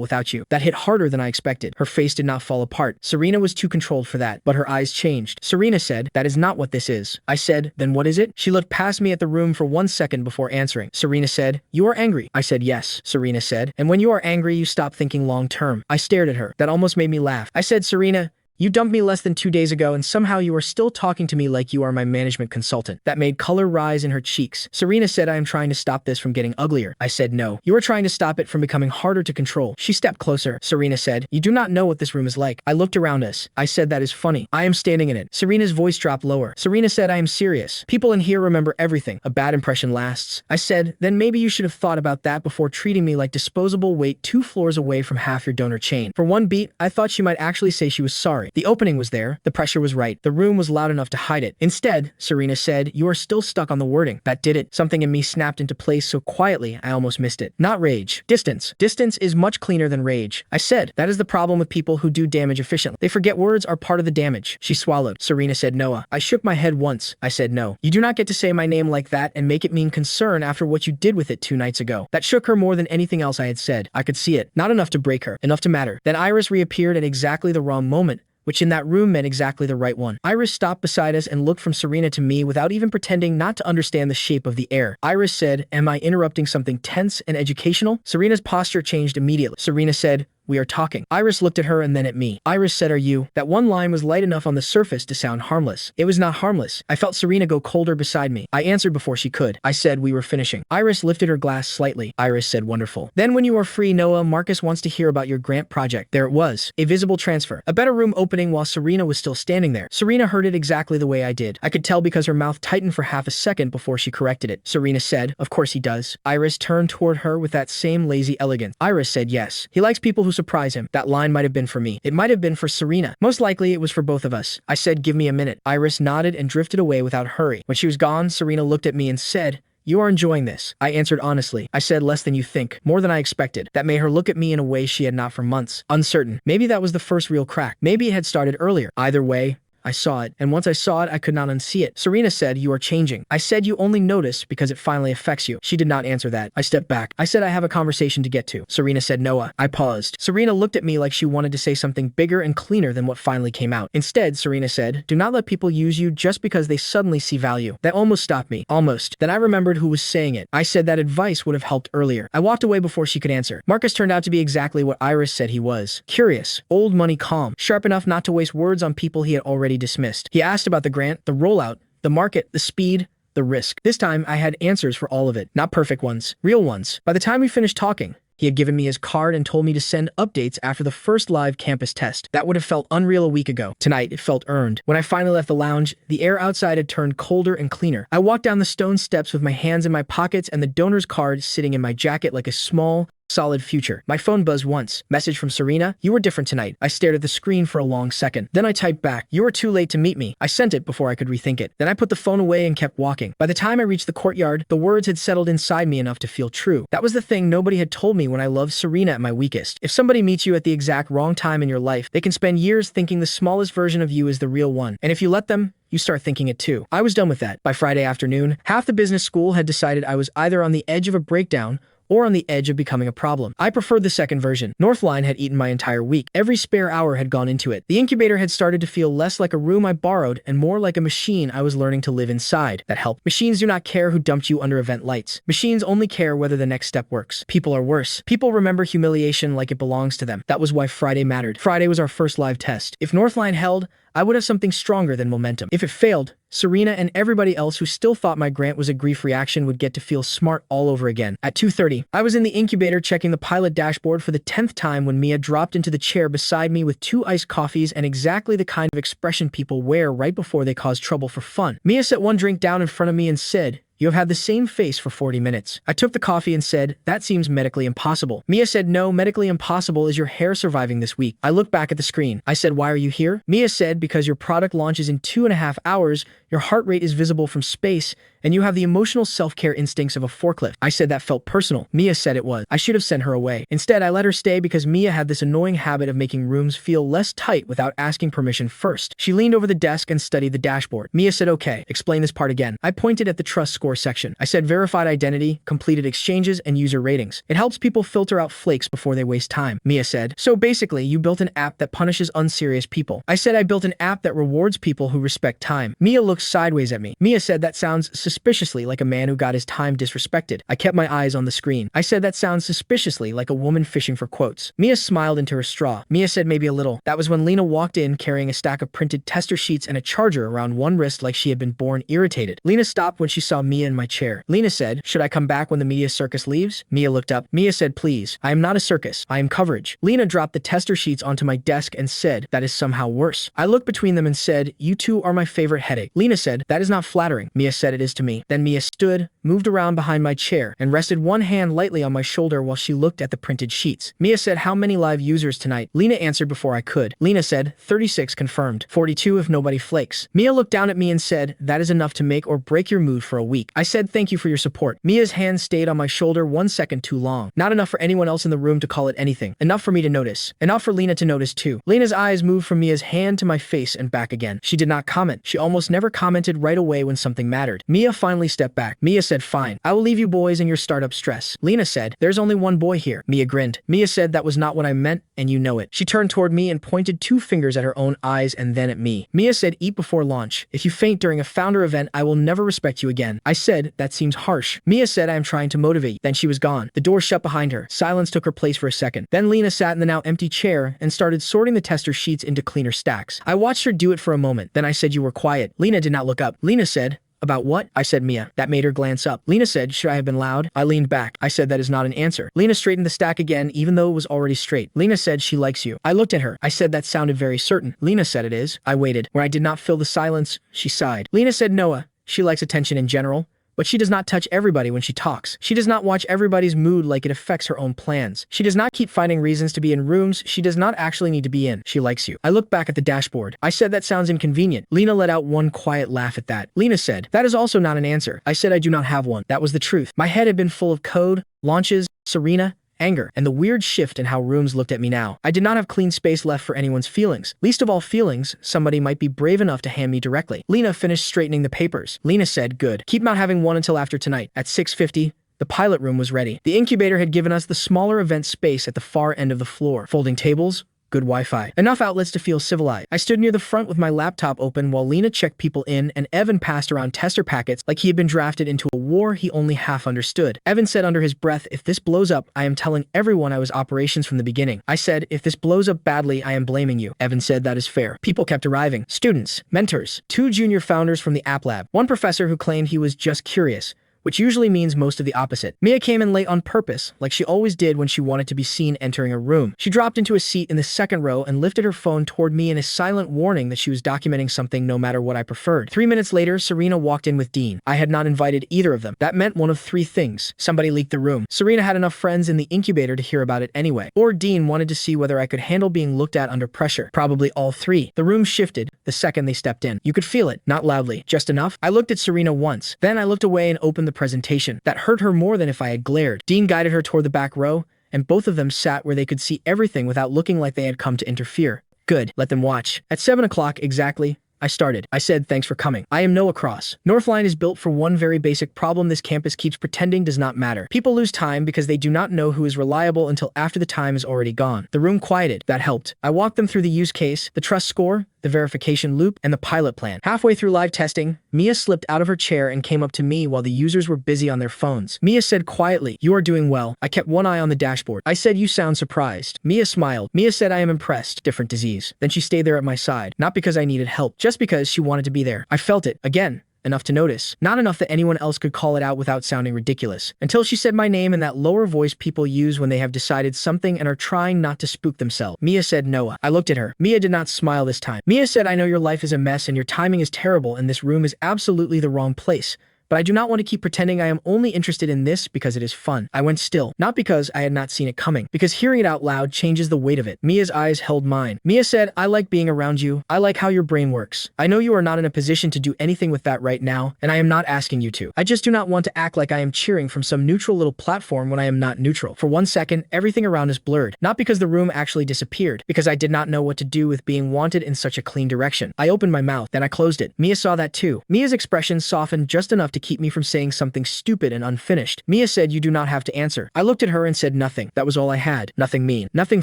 without you? That hit harder than I expected. Her face did not fall apart. Serena was too controlled for that, but her eyes changed. Serena said, that is not what this is. I said, then what is it? She looked past me at the room for 1 second before answering. Serena said, you are angry. I said, yes. Serena said, and when you are angry, you stop thinking long term. I stared at her. That almost made me laugh. I said, Serena, you dumped me less than 2 days ago and somehow you are still talking to me like you are my management consultant. That made color rise in her cheeks. Serena said, I am trying to stop this from getting uglier. I said, no. You are trying to stop it from becoming harder to control. She stepped closer. Serena said, you do not know what this room is like. I looked around us. I said, that is funny. I am standing in it. Serena's voice dropped lower. Serena said, I am serious. People in here remember everything. A bad impression lasts. I said, then maybe you should have thought about that before treating me like disposable weight 2 floors away from half your donor chain. For one beat, I thought she might actually say she was sorry. The opening was there. The pressure was right. The room was loud enough to hide it. Instead, Serena said, you are still stuck on the wording. That did it. Something in me snapped into place so quietly, I almost missed it. Not rage. Distance. Distance is much cleaner than rage. I said, that is the problem with people who do damage efficiently. They forget words are part of the damage. She swallowed. Serena said, Noah. I shook my head once. I said, no. You do not get to say my name like that and make it mean concern after what you did with it 2 nights ago. That shook her more than anything else I had said. I could see it. Not enough to break her. Enough to matter. Then Iris reappeared at exactly the wrong moment, which in that room meant exactly the right one. Iris stopped beside us and looked from Serena to me without even pretending not to understand the shape of the air. Iris said, am I interrupting something tense and educational? Serena's posture changed immediately. Serena said, we are talking. Iris looked at her and then at me. Iris said, are you? That one line was light enough on the surface to sound harmless. It was not harmless. I felt Serena go colder beside me. I answered before she could. I said we were finishing. Iris lifted her glass slightly. Iris said, wonderful. Then when you are free, Noah, Marcus wants to hear about your grant project. There it was. A visible transfer. A better room opening while Serena was still standing there. Serena heard it exactly the way I did. I could tell because her mouth tightened for half a second before she corrected it. Serena said, of course he does. Iris turned toward her with that same lazy elegance. Iris said, yes. He likes people who surprise him. That line might have been for me. It might have been for Serena. Most likely it was for both of us. I said, give me a minute. Iris nodded and drifted away without hurry. When she was gone, Serena looked at me and said, you are enjoying this. I answered honestly. I said less than you think, more than I expected. That made her look at me in a way she had not for months. Uncertain. Maybe that was the first real crack. Maybe it had started earlier. Either way, I saw it, and once I saw it, I could not unsee it. Serena said, you are changing. I said, you only notice because it finally affects you. She did not answer that. I stepped back. I said, I have a conversation to get to. Serena said, Noah. I paused. Serena looked at me like she wanted to say something bigger and cleaner than what finally came out. Instead, Serena said, do not let people use you just because they suddenly see value. That almost stopped me. Almost. Then I remembered who was saying it. I said that advice would have helped earlier. I walked away before she could answer. Marcus turned out to be exactly what Iris said he was. Curious. Old money calm. Sharp enough not to waste words on people he had already dismissed. He asked about the grant, the rollout, the market, the speed, the risk. This time, I had answers for all of it. Not perfect ones, real ones. By the time we finished talking, he had given me his card and told me to send updates after the first live campus test. That would have felt unreal a week ago. Tonight, it felt earned. When I finally left the lounge, the air outside had turned colder and cleaner. I walked down the stone steps with my hands in my pockets and the donor's card sitting in my jacket like a small, solid future. My phone buzzed once. Message from Serena. You were different tonight. I stared at the screen for a long second. Then I typed back. You were too late to meet me. I sent it before I could rethink it. Then I put the phone away and kept walking. By the time I reached the courtyard, the words had settled inside me enough to feel true. That was the thing nobody had told me when I loved Serena at my weakest. If somebody meets you at the exact wrong time in your life, they can spend years thinking the smallest version of you is the real one. And if you let them, you start thinking it too. I was done with that. By Friday afternoon, half the business school had decided I was either on the edge of a breakdown or on the edge of becoming a problem. I preferred the second version. Northline had eaten my entire week. Every spare hour had gone into it. The incubator had started to feel less like a room I borrowed and more like a machine I was learning to live inside. That helped. Machines do not care who dumped you under event lights. Machines only care whether the next step works. People are worse. People remember humiliation like it belongs to them. That was why Friday mattered. Friday was our first live test. If Northline held, I would have something stronger than momentum. If it failed, Serena and everybody else who still thought my grant was a grief reaction would get to feel smart all over again. At 2:30, I was in the incubator checking the pilot dashboard for the 10th time when Mia dropped into the chair beside me with 2 iced coffees and exactly the kind of expression people wear right before they cause trouble for fun. Mia set one drink down in front of me and said, "You have had the same face for 40 minutes. I took the coffee and said, "That seems medically impossible." Mia said, "No, medically impossible is your hair surviving this week." I looked back at the screen. I said, "Why are you here?" Mia said, "Because your product launches in 2.5 hours, your heart rate is visible from space, and you have the emotional self-care instincts of a forklift." I said that felt personal. Mia said it was. I should have sent her away. Instead, I let her stay because Mia had this annoying habit of making rooms feel less tight without asking permission first. She leaned over the desk and studied the dashboard. Mia said, "Okay, explain this part again." I pointed at the trust score section. I said verified identity, completed exchanges, and user ratings. It helps people filter out flakes before they waste time. Mia said, "So basically, you built an app that punishes unserious people." I said I built an app that rewards people who respect time. Mia looked sideways at me. Mia said that sounds suspiciously like a man who got his time disrespected. I kept my eyes on the screen. I said that sounds suspiciously like a woman fishing for quotes. Mia smiled into her straw. Mia said maybe a little. That was when Lena walked in carrying a stack of printed tester sheets and a charger around one wrist like she had been born irritated. Lena stopped when she saw Mia in my chair. Lena said, "Should I come back when the media circus leaves?" Mia looked up. Mia said, "Please, I am not a circus. I am coverage." Lena dropped the tester sheets onto my desk and said, "That is somehow worse." I looked between them and said, "You two are my favorite headache." Lena said, "That is not flattering." Mia said, "It is to me." Then Mia stood, moved around behind my chair, and rested one hand lightly on my shoulder while she looked at the printed sheets. Mia said, "How many live users tonight?" Lena answered before I could. Lena said, 36 confirmed. 42 if nobody flakes." Mia looked down at me and said, "That is enough to make or break your mood for a week." I said, "Thank you for your support." Mia's hand stayed on my shoulder 1 second too long. Not enough for anyone else in the room to call it anything. Enough for me to notice. Enough for Lena to notice too. Lena's eyes moved from Mia's hand to my face and back again. She did not comment. She almost never commented right away when something mattered. Mia finally stepped back. Mia said, "Fine. I will leave you boys in your startup stress." Lena said, "There's only one boy here." Mia grinned. Mia said, "That was not what I meant, and you know it." She turned toward me and pointed 2 fingers at her own eyes and then at me. Mia said, "Eat before launch. If you faint during a founder event, I will never respect you again." I said, "That seems harsh." Mia said, "I am trying to motivate you." Then she was gone. The door shut behind her. Silence took her place for a second. Then Lena sat in the now empty chair and started sorting the tester sheets into cleaner stacks. I watched her do it for a moment. Then I said, "You were quiet." Lena did not look up. Lena said, "About what?" I said, "Mia." That made her glance up. Lena said, "Should I have been loud?" I leaned back. I said, "That is not an answer." Lena straightened the stack again, even though it was already straight. Lena said, "She likes you." I looked at her. I said, "That sounded very certain." Lena said, "It is." I waited. When I did not fill the silence, she sighed. Lena said, "Noah, she likes attention in general, but she does not touch everybody when she talks. She does not watch everybody's mood like it affects her own plans. She does not keep finding reasons to be in rooms she does not actually need to be in. She likes you." I looked back at the dashboard. I said, "That sounds inconvenient." Lena let out one quiet laugh at that. Lena said, "That is also not an answer." I said, "I do not have one." That was the truth. My head had been full of code, launches, Serena, anger, and the weird shift in how rooms looked at me now. I did not have clean space left for anyone's feelings. Least of all feelings, somebody might be brave enough to hand me directly. Lena finished straightening the papers. Lena said, "Good. Keep not having one until after tonight." At 6:50, the pilot room was ready. The incubator had given us the smaller event space at the far end of the floor. Folding tables, good Wi-Fi. Enough outlets to feel civilized. I stood near the front with my laptop open while Lena checked people in and Evan passed around tester packets like he had been drafted into a war he only half understood. Evan said under his breath, "If this blows up, I am telling everyone I was operations from the beginning." I said, "If this blows up badly, I am blaming you." Evan said, "That is fair." People kept arriving. Students, mentors, 2 junior founders from the app lab, 1 professor who claimed he was just curious, which usually means most of the opposite. Mia came in late on purpose, like she always did when she wanted to be seen entering a room. She dropped into a seat in the second row and lifted her phone toward me in a silent warning that she was documenting something no matter what I preferred. 3 minutes later, Serena walked in with Dean. I had not invited either of them. That meant one of 3 things. Somebody leaked the room. Serena had enough friends in the incubator to hear about it anyway. Or Dean wanted to see whether I could handle being looked at under pressure. Probably all 3. The room shifted the second they stepped in. You could feel it, not loudly, just enough. I looked at Serena once. Then I looked away and opened the presentation. That hurt her more than if I had glared. Dean guided her toward the back row, and both of them sat where they could see everything without looking like they had come to interfere. Good, let them watch. At 7 o'clock exactly, I started. I said, thanks for coming. I am Noah Cross. Northline is built for one very basic problem this campus keeps pretending does not matter. People lose time because they do not know who is reliable until after the time is already gone. The room quieted. That helped. I walked them through the use case, the trust score, the verification loop, and the pilot plan. Halfway through live testing, Mia slipped out of her chair and came up to me while the users were busy on their phones. Mia said quietly, "You are doing well." I kept one eye on the dashboard. I said, "You sound surprised." Mia smiled. Mia said, "I am impressed." Different disease. Then she stayed there at my side, not because I needed help, just because she wanted to be there. I felt it, again. Enough to notice. Not enough that anyone else could call it out without sounding ridiculous. Until she said my name in that lower voice people use when they have decided something and are trying not to spook themselves. Mia said Noah. I looked at her. Mia did not smile this time. Mia said, "I know your life is a mess and your timing is terrible and this room is absolutely the wrong place. But I do not want to keep pretending I am only interested in this because it is fun." I went still, not because I had not seen it coming, because hearing it out loud changes the weight of it. Mia's eyes held mine. Mia said, "I like being around you. I like how your brain works. I know you are not in a position to do anything with that right now, and I am not asking you to. I just do not want to act like I am cheering from some neutral little platform when I am not neutral." For 1 second, everything around us blurred. Not because the room actually disappeared, because I did not know what to do with being wanted in such a clean direction. I opened my mouth, then I closed it. Mia saw that too. Mia's expression softened just enough to keep me from saying something stupid and unfinished. Mia said, "You do not have to answer." I looked at her and said nothing. That was all I had. Nothing mean. Nothing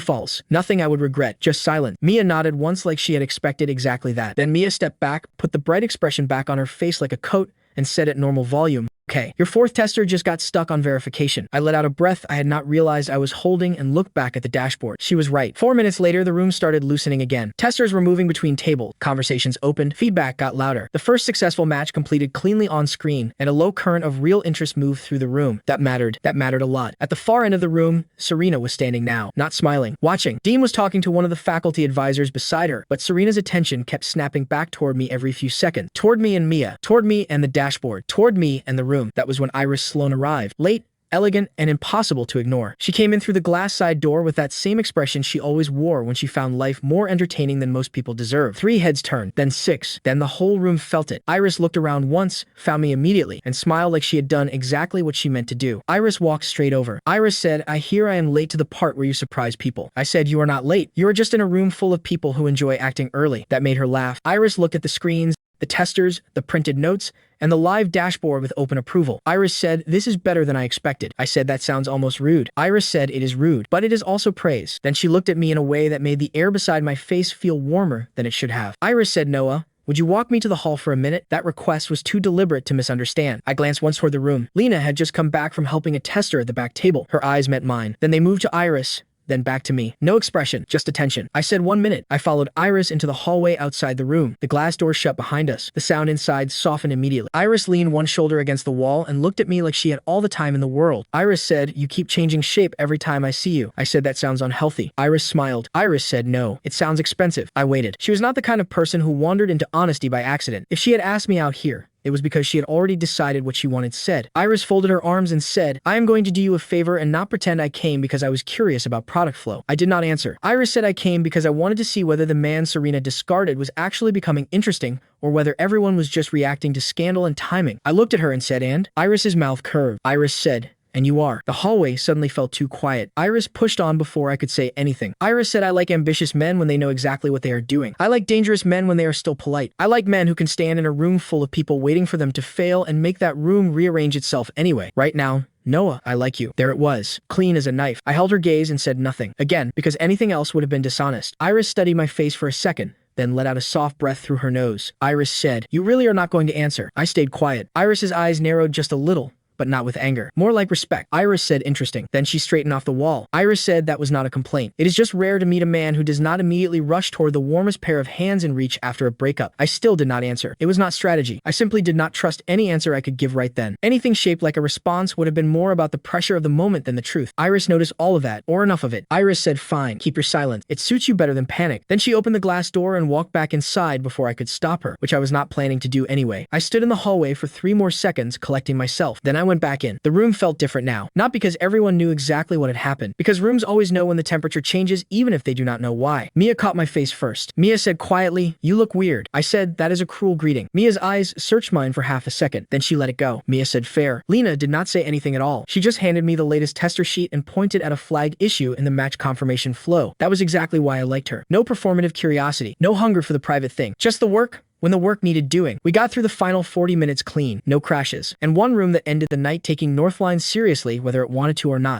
false. Nothing I would regret. Just silent. Mia nodded once like she had expected exactly that. Then Mia stepped back, put the bright expression back on her face like a coat, and said at normal volume, "Okay, your fourth tester just got stuck on verification." I let out a breath I had not realized I was holding and looked back at the dashboard. She was right. 4 minutes later, the room started loosening again. Testers were moving between tables. Conversations opened. Feedback got louder. The first successful match completed cleanly on screen, and a low current of real interest moved through the room. That mattered. That mattered a lot. At the far end of the room, Serena was standing now, not smiling, watching. Dean was talking to one of the faculty advisors beside her, but Serena's attention kept snapping back toward me every few seconds. Toward me and Mia. Toward me and the dashboard. Toward me and the room. That was when Iris Sloane arrived. Late, elegant, and impossible to ignore. She came in through the glass side door with that same expression she always wore when she found life more entertaining than most people deserve. 3 heads turned, then 6, then the whole room felt it. Iris looked around once, found me immediately, and smiled like she had done exactly what she meant to do. Iris walked straight over. Iris said, "I hear I am late to the part where you surprise people." I said, "You are not late. You are just in a room full of people who enjoy acting early." That made her laugh. Iris looked at the screens, the testers, the printed notes, and the live dashboard with open approval. Iris said, "This is better than I expected." I said, "That sounds almost rude." Iris said, "It is rude, but it is also praise." Then she looked at me in a way that made the air beside my face feel warmer than it should have. Iris said, "Noah, would you walk me to the hall for a minute?" That request was too deliberate to misunderstand. I glanced once toward the room. Lena had just come back from helping a tester at the back table. Her eyes met mine. Then they moved to Iris, then back to me. No expression, just attention. I said 1 minute. I followed Iris into the hallway outside the room. The glass door shut behind us. The sound inside softened immediately. Iris leaned one shoulder against the wall and looked at me like she had all the time in the world. Iris said, "You keep changing shape every time I see you." I said, "That sounds unhealthy." Iris smiled. Iris said, "No, it sounds expensive." I waited. She was not the kind of person who wandered into honesty by accident. If she had asked me out here, it was because she had already decided what she wanted said. Iris folded her arms and said, "I am going to do you a favor and not pretend I came because I was curious about product flow." I did not answer. Iris said, "I came because I wanted to see whether the man Serena discarded was actually becoming interesting or whether everyone was just reacting to scandal and timing." I looked at her and said, "And?" Iris's mouth curved. Iris said, "And you are." The hallway suddenly felt too quiet. Iris pushed on before I could say anything. Iris said, "I like ambitious men when they know exactly what they are doing. I like dangerous men when they are still polite. I like men who can stand in a room full of people waiting for them to fail and make that room rearrange itself anyway. Right now, Noah, I like you." There it was, clean as a knife. I held her gaze and said nothing. Again, because anything else would have been dishonest. Iris studied my face for a second, then let out a soft breath through her nose. Iris said, "You really are not going to answer." I stayed quiet. Iris's eyes narrowed just a little, but not with anger. More like respect. Iris said, "Interesting." Then she straightened off the wall. Iris said that was not a complaint. "It is just rare to meet a man who does not immediately rush toward the warmest pair of hands in reach after a breakup." I still did not answer. It was not strategy. I simply did not trust any answer I could give right then. Anything shaped like a response would have been more about the pressure of the moment than the truth. Iris noticed all of that, or enough of it. Iris said, "Fine, keep your silence. It suits you better than panic." Then she opened the glass door and walked back inside before I could stop her, which I was not planning to do anyway. I stood in the hallway for 3 more seconds, collecting myself. Then I went back in. The room felt different now. Not because everyone knew exactly what had happened, because rooms always know when the temperature changes even if they do not know why. Mia caught my face first. Mia said quietly, "You look weird." I said, "That is a cruel greeting." Mia's eyes searched mine for half a second. Then she let it go. Mia said, "Fair." Lena did not say anything at all. She just handed me the latest tester sheet and pointed at a flagged issue in the match confirmation flow. That was exactly why I liked her. No performative curiosity. No hunger for the private thing. Just the work, when the work needed doing. We got through the final 40 minutes clean, no crashes, and one room that ended the night taking Northline seriously whether it wanted to or not.